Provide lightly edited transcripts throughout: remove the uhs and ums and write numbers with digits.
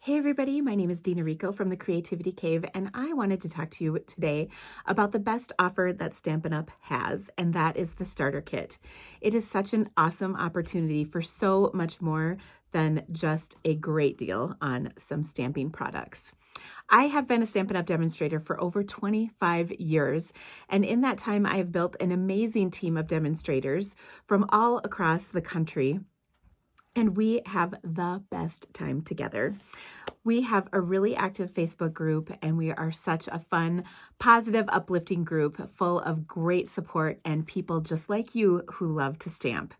Hey everybody, my name is Dina Rico from the Creativity Cave, and I wanted to talk to you today about the best offer that Stampin' Up! Has, and that is the starter kit. It is such an awesome opportunity for so much more than just a great deal on some stamping products. I have been a Stampin' Up! Demonstrator for over 25 years, and in that time I have built an amazing team of demonstrators from all across the country. And we have the best time together. We have a really active Facebook group, and we are such a fun, positive, uplifting group full of great support and people just like you who love to stamp.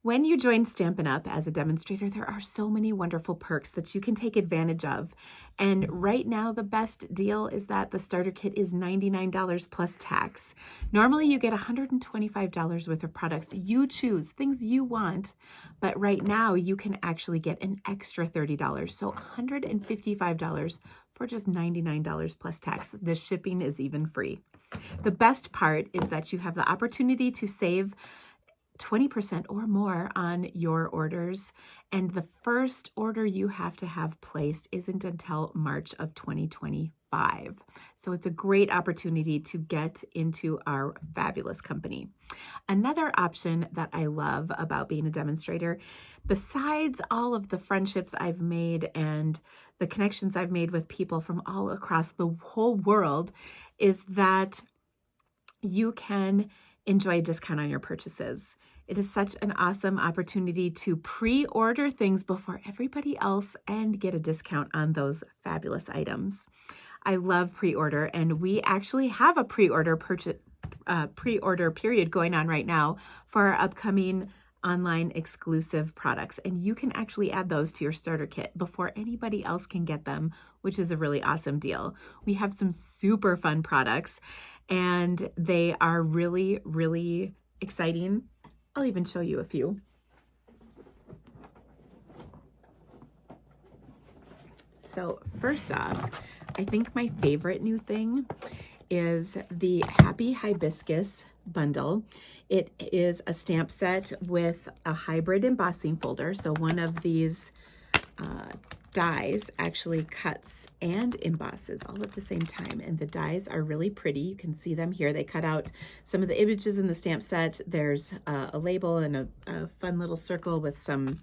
When you join Stampin' Up! As a demonstrator, there are so many wonderful perks that you can take advantage of. And right now, the best deal is that the starter kit is $99 plus tax. Normally, you get $125 worth of products you choose, things you want. But right now, you can actually get an extra $30, so $155 for just $99 plus tax. The shipping is even free. The best part is that you have the opportunity to save 20% or more on your orders, and the first order you have to have placed isn't until March of 2025. So it's a great opportunity to get into our fabulous company. Another option that I love about being a demonstrator, besides all of the friendships I've made and the connections I've made with people from all across the whole world, is that you can enjoy a discount on your purchases. It is such an awesome opportunity to pre-order things before everybody else and get a discount on those fabulous items. I love pre-order, and we actually have a pre-order period going on right now for our upcoming online exclusive products, and you can actually add those to your starter kit before anybody else can get them, which is a really awesome deal. We have some super fun products, and they are really, really exciting. I'll even show you a few. So first off, I think my favorite new thing is the Happy Hibiscus bundle. It is a stamp set with a hybrid embossing folder. So one of these dies actually cuts and embosses all at the same time, and the dies are really pretty. You can see them here. They cut out some of the images in the stamp set. There's a label and a fun little circle with some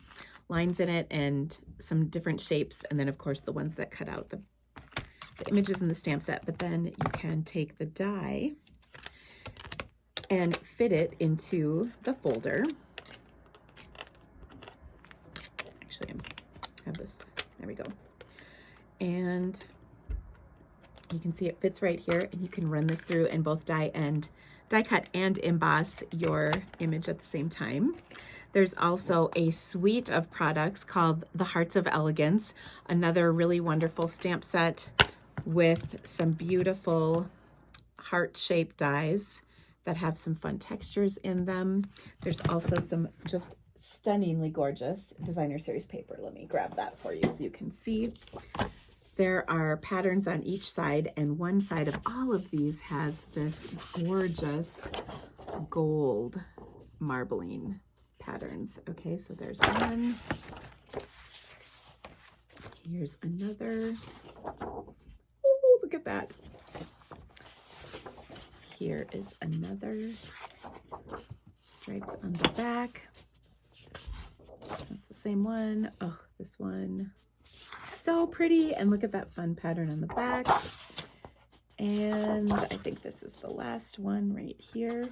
lines in it and some different shapes, and then of course the ones that cut out the images in the stamp set. But then you can take the die and fit it into the folder. Actually, I have this. There we go. And you can see it fits right here, and you can run this through and both die cut and emboss your image at the same time. There's also a suite of products called the Hearts of Elegance, another really wonderful stamp set with some beautiful heart-shaped dies that have some fun textures in them. There's also some just stunningly gorgeous designer series paper. Let me grab that for you so you can see. There are patterns on each side, and one side of all of these has this gorgeous gold marbling patterns. Okay, so there's one. Here's another. Oh, look at that. Here is another. Stripes on the back. That's the same one. Oh, this one, so pretty. And look at that fun pattern on the back. And I think this is the last one right here.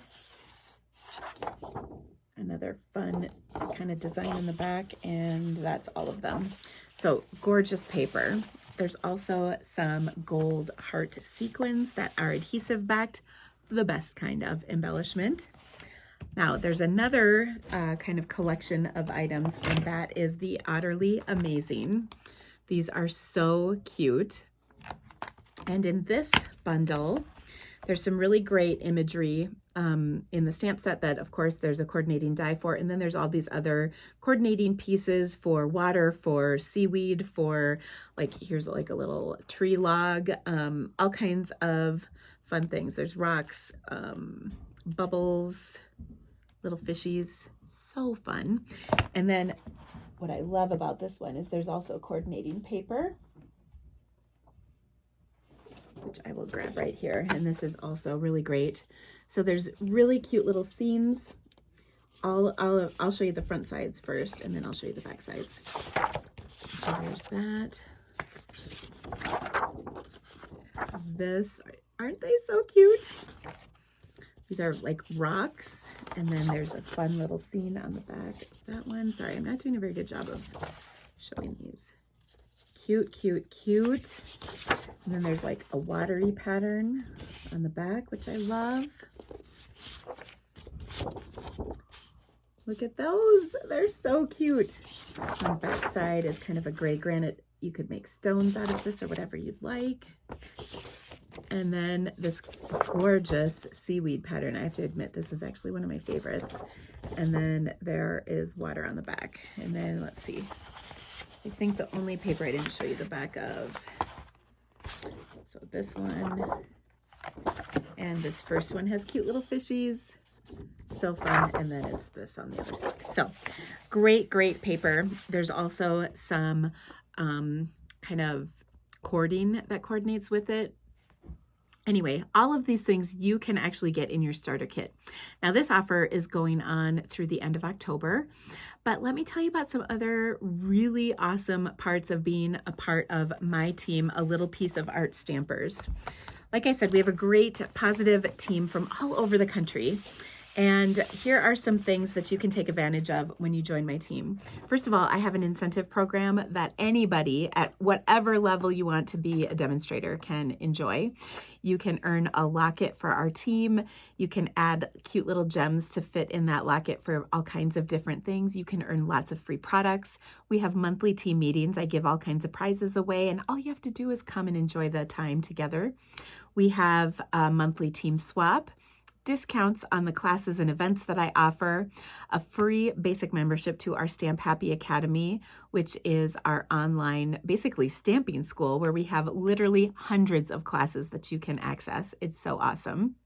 Another fun kind of design in the back, and that's all of them. So gorgeous paper. There's also some gold heart sequins that are adhesive backed, the best kind of embellishment. Now, there's another kind of collection of items, and that is the Utterly Amazing. These are so cute. And in this bundle, there's some really great imagery in the stamp set that, of course, there's a coordinating die for, and then there's all these other coordinating pieces for water, for seaweed, for, like, here's like a little tree log, all kinds of fun things. There's rocks, bubbles, little fishies, so fun. And then what I love about this one is there's also coordinating paper, which I will grab right here. And this is also really great. So there's really cute little scenes. I'll show you the front sides first, and then I'll show you the back sides. So there's that. This, aren't they so cute? These are like rocks, and then there's a fun little scene on the back of that one. Sorry, I'm not doing a very good job of showing these. Cute, cute, cute. And then there's like a watery pattern on the back, which I love. Look at those. They're so cute. On the back side is kind of a gray granite. You could make stones out of this or whatever you'd like. And then this gorgeous seaweed pattern. I have to admit, this is actually one of my favorites. And then there is water on the back. And then let's see. I think the only paper I didn't show you the back of. So this one. And this first one has cute little fishies. So fun. And then it's this on the other side. So great, great paper. There's also some kind of cording that coordinates with it. Anyway, all of these things you can actually get in your starter kit. Now this offer is going on through the end of October, but let me tell you about some other really awesome parts of being a part of my team, A Little Piece of Art Stampers. Like I said, we have a great positive team from all over the country. And here are some things that you can take advantage of when you join my team. First of all, I have an incentive program that anybody at whatever level you want to be a demonstrator can enjoy. You can earn a locket for our team. You can add cute little gems to fit in that locket for all kinds of different things. You can earn lots of free products. We have monthly team meetings. I give all kinds of prizes away, and all you have to do is come and enjoy the time together. We have a monthly team swap, discounts on the classes and events that I offer, a free basic membership to our Stamp Happy Academy, which is our online, basically stamping school where we have literally hundreds of classes that you can access. It's so awesome.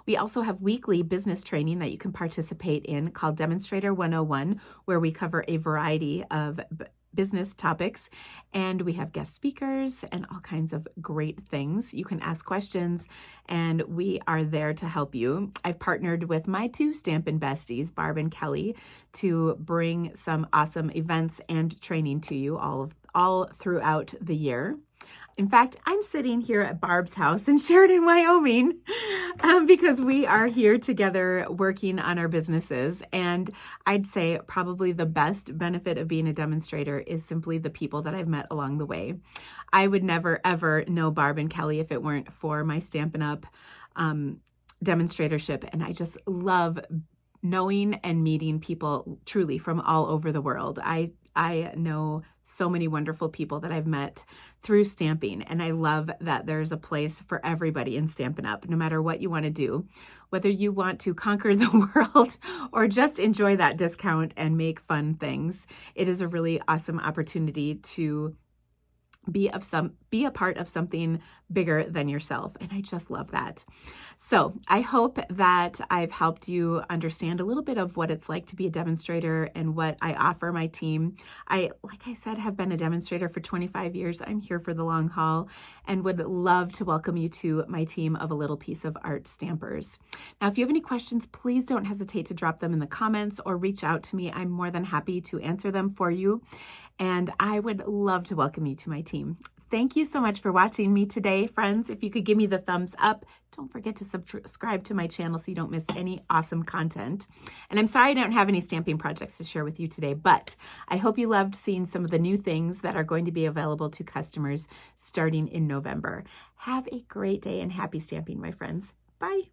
We also have weekly business training that you can participate in called Demonstrator 101, where we cover a variety of business topics, and we have guest speakers and all kinds of great things. You can ask questions, and we are there to help you. I've partnered with my two Stampin' Besties, Barb and Kelly, to bring some awesome events and training to you all throughout the year. In fact, I'm sitting here at Barb's house in Sheridan, Wyoming, because we are here together working on our businesses. And I'd say probably the best benefit of being a demonstrator is simply the people that I've met along the way. I would never, ever know Barb and Kelly if it weren't for my Stampin' Up! Demonstratorship. And I just love knowing and meeting people truly from all over the world. I know so many wonderful people that I've met through stamping, and I love that there's a place for everybody in Stampin' Up! No matter what you want to do, whether you want to conquer the world or just enjoy that discount and make fun things. It is a really awesome opportunity to be a part of something bigger than yourself. And I just love that. So I hope that I've helped you understand a little bit of what it's like to be a demonstrator and what I offer my team. Like I said, have been a demonstrator for 25 years. I'm here for the long haul and would love to welcome you to my team of A Little Piece of Art Stampers. Now, if you have any questions, please don't hesitate to drop them in the comments or reach out to me. I'm more than happy to answer them for you. And I would love to welcome you to my team. Thank you so much for watching me today, friends. If you could give me the thumbs up, don't forget to subscribe to my channel so you don't miss any awesome content. And I'm sorry I don't have any stamping projects to share with you today, but I hope you loved seeing some of the new things that are going to be available to customers starting in November. Have a great day and happy stamping, my friends. Bye.